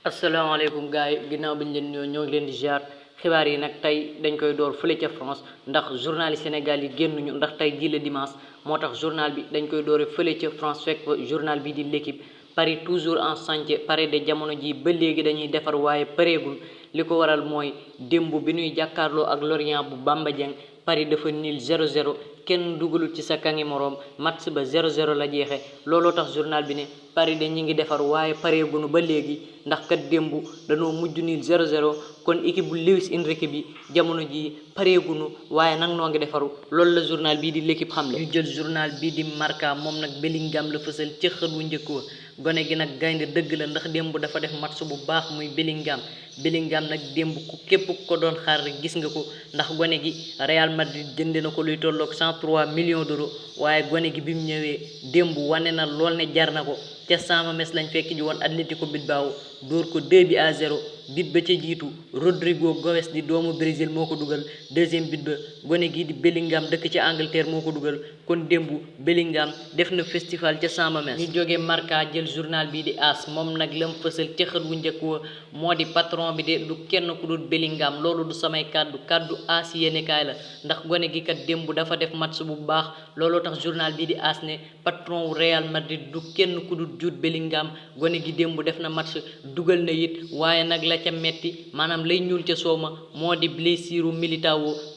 asalaamaaleykum gars yi ginnaaw bi ñu leen ñoo ngi leen di ziar xibaar yi nag tey dañ koy door fële ca France ndax journal yi Sénégal yi génnuñu ndax tey jii la dimanche moo tax journal bi dañ koy doore fële ca France fekk fa journal bi di l'équipe Paris toujours en chantier pare de jamono ji ba léegi dañuy defar waaye pareegul li ko waral mooy démb bi ñuy jàkkaarloo ak Lorient bu Bamba Dieng Paris dafa nil 0-0 kenn dugalul ci sa kangi moroom match ba 0-0 la jeexe looloo tax journal bi ne Paris de ñi ngi defar waaye pareegunu ba léegi ndax kat démb dañoo mujj nil 0-0 kon équipe bu Luis Enrique bi jamono ji pareegunu waaye nag noo ngi defaru loolu la journal bii di l'équipe xamle. ñu jël journal bii di Marca moom nag Bellingham la fësal ca xët wu njëkk wa gone gi nag gaynde dëgg la ndax démb dafa def match bu baax muy Bellingham nag démb ku képp ko doon xaar rek gis nga ko ndax gone gi Real Madrid jënd na ko luy tolloog 103 millions d'euros waaye gone gi bi mu ñëwee démb wane na lool ne jar na ko ca San Mamés lañ fekk ji woon Atlético Bilbao dóor ko 2-0 bit ba ca jiitu Rodrigo Goes di doomu Brésil moo ko dugal deuxième bit ba gone gi di Bellingham dëkk ci Angleterre moo ko dugal kon démb Bellingham def na festival ca San Mamés. ñu jógee Marca jël journal bii di AS moom nag lam fësal ca xët wu njëkk wa moo di patron bi de du kenn ku dul Bellingham loolu du samay kàddu AS yéenekaay la ndax gone gi kat démb dafa def match bu baax looloo tax journal bii di AS ne patron wu Real Madrid du kenn ku dul Jude Bellingham gone gi démb def na match dugal na it waaye nag la ca metti maanaam lay ñuul ca sooma moo di blessure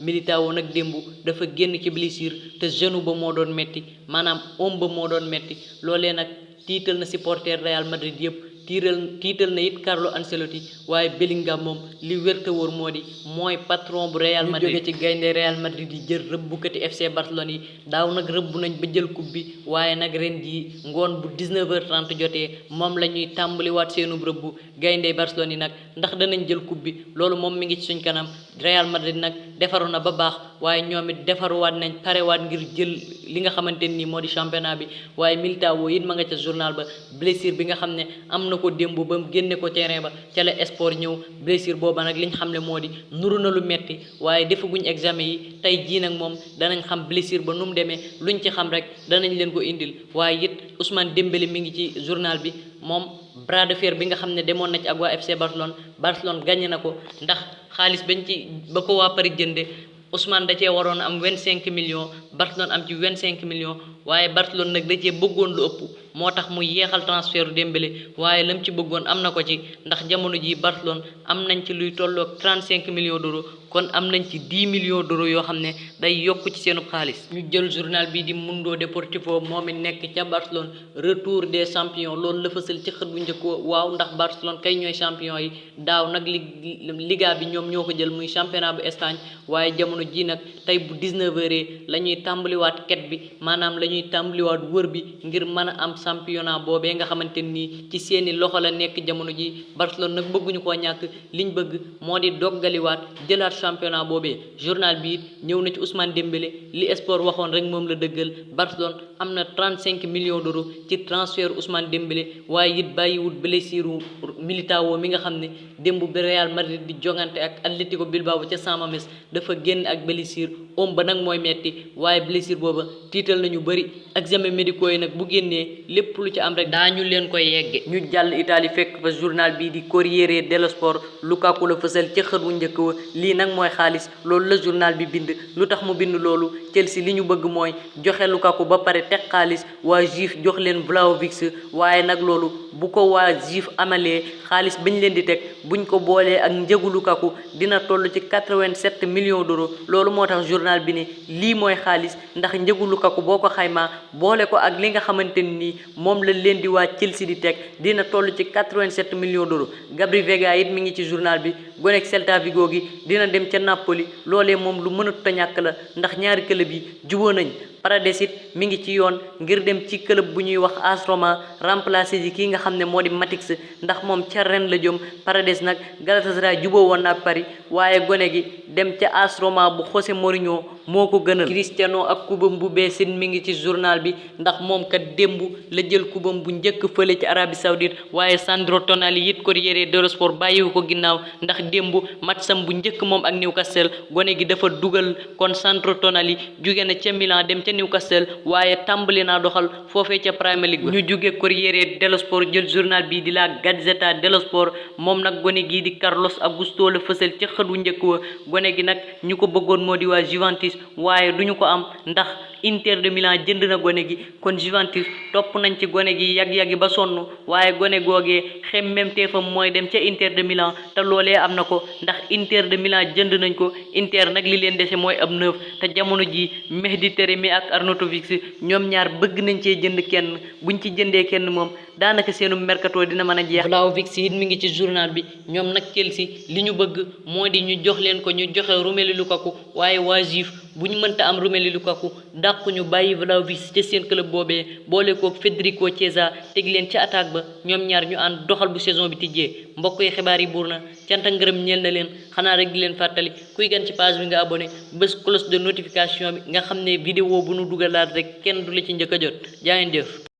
Militao nag démb dafa génn ci blessure te genou ba moo doon metti maanaam ba moo doon metti loolee nag tiital na supporter Real Madrid yëpp tiital na it Carlo Ancelotti waaye Bellingham moom li wér te wóor moo di mooy patron bu Real Madrid. ñu jóge ci gaynde Real Madrid yi jël rëbbukati FC Barcelone yi daaw nag rëbb nañ ba jël coupe bi waaye nag ren jii ngoon bu 19h30 jotee moom la ñuy tàmbaliwaat seenub rëbb gaynde Barcelone yi nag ndax danañ jël coupe bi loolu moom mi ngi ci suñ kanam Real Madrid nag defaru na ba baax waaye ñoom it defaruwaat nañ parewaat ngir jël li nga xamante nii moo di championnat bi waaye Militao it ma nga ca journal ba blessure bi nga xam ne am na ko démb ba mu génne ko terrain ba ca la sport ñëw blessure booba nag liñ xam ne moo di nuru na lu metti waaye defaguñ examen yi tey jii nag moom danañ xam blessure ba nu mu demee luñ ci xam rek danañ leen ko indil waaye it Ousmane Dembélé mi ngi ci journal bi moom bras de fer bi nga xam ne demoon na ci ak waa FC Barcelone gagné na ko ndax xaalis bañ ci ba ko waa Paris jënde Ousmane da cee waroon am 25 millions Barcelone am ci 25 millions waaye Barcelone nag da cee bëggoon lu ëpp moo tax mu yeexal transfertu Dembélé waaye lam ci bëggoon am na ko ci ndax jamono ji Barcelone am nañ ci luy tolloog 35 millions d'euros kon am nañ ci 10 millions d'euros yoo xam ne day yokk ci seenu xaalis. ñu jël journal bii di Mundo Deportivo moom it nekk ca Barcelone retour des champions loolu la fësal ci xët bu njëkk waaw ndax Barcelone kay ñooy champion yi daaw nag Liga bi ñoom ñoo ko jël muy championnat bu Espagne waaye jamono ji nag tey bu 19h la ñuy tàmbaliwaat ket bi maanaam la ñuy tàmbaliwaat wër bi ngir mën a am championnat boobee nga xamante nii ci seeni loxo la nekk jamono ji Barcelone nag bëgguñu koo ñàkk liñ bëgg moo di doggaliwaat jëlaat championnat boobee journal bi it ñëw na ci Ousmane Dembélé li sport waxoon rek moom la dëggal Barcelone am na 35 millions d'euros ci transfert Ousmane Dembélé waaye it bàyyiwut blessure Militao mi nga xam ne démb bi Real Madrid di jongante ak Atlético Bilbao ca San Mamés dafa génn ak blessure ba nag mooy metti waaye blessure booba tiital nañu bëri examen médicaux yi nag bu génnee lépp lu ci am rek daañu leen koy yegge. ñu jàll Italie fekk fa journal bii di Corriere dello Sport Lukaku la fësal ca xët wu njëkk wa lii nag mooy xaalis loolu la journal bi bind lu tax mu bind loolu Chelsea li ñu bëgg mooy joxe Lukaku ba pare teg xaalis waa Juve jox leen Vlahovic waaye nag loolu bu ko waa Juve amalee xaalis bañ leen di teg buñ ko boolee ak njëgu Lukaku dina toll ci 87 millions d'euros loolu moo tax journal bi ne lii mooy xaalis ndax njëgu Lukaku boo ko xaymaa boole ko ak li nga xamante nii moom la leen di waa Chelsea di teg dina toll ci 87 millions d'euros Gabri Vega it mi ngi ci journal bi gonek Celta Vigo gi dina dem ca Napoli loolee moom lu mënut a ñàkk la ndax ñaari club yi juboo nañ Paredes it mi ngi ci yoon ngir dem ci club bu ñuy wax AS Roma remplacer ji kii nga xam ne moo di Matic ndax moom ca ren la jëm Paredes nag Galatasaray juboo woon na ak Paris waaye gone gi dem ca AS Roma bu José Mourinho moo ko gënal. Cristiano ak kubam bu beesin mi ngi ci journal bi ndax moom kat démb la jël kubam bu njëkk fële ci Arabie Saoudite waaye Sandro Tonali it Corriere dello Sport bàyyiwu ko ginnaaw ndax démb matcham bu njëkk moom ak Newcastle gone gi dafa dugal kon Sandro Tonali jóge na ca Milan dem ca Newcastle waaye tàmbali naa doxal foofee ca Premier League ñu jóge Corriere dello Sport jël journal bi di la Gazzetta dello Sport moom nag gone gii di Carlos Augusto la fësal ca xët wu njëkk wa gone gi nag ñu ko bëggoon moo di waa Juventus waaye duñu ko am ndax Inter de Milan jënd na gone gi kon Juventus topp nañ ci gone gi yàgg-yàgg ba sonn waaye gone googee xemmemteefam mooy dem ca Inter de Milan te loolee am na ko ndax Inter de Milan jënd nañ ko Inter nag li leen dese mooy ab neuf te jamono ji Mehdi Taremi ak Arnautovic ñoom ñaar bëgg nañ cee jënd kenn buñ ci jëndee kenn moom daanaka seenu mercato dina mën a jeex. Vlahovic it mi ngi ci journal bi ñoom nag Chelsea li ñu bëgg moo di ñu jox leen ko ñu joxe Romelu Lukaku waaye waa Juve bu ñu mënta am Romelu Lukaku dàq ñu bàyyi Vlahovic ca seen club boobee boole koog Federico Chiesa teg leen ca attaque ba ñoom ñaar ñu ànd doxal bu saison bi tijjee mbokk yi xibaar yi buur na cant ak ngërëm ñeel na leen xanaa rek di leen fàttali kuy gan ci page bi nga abonné bés cloche de notification bi nga xam ne vidéo bu nu dugalaat rek kenn du la ci njëkk a jot jaa ngeen jëf.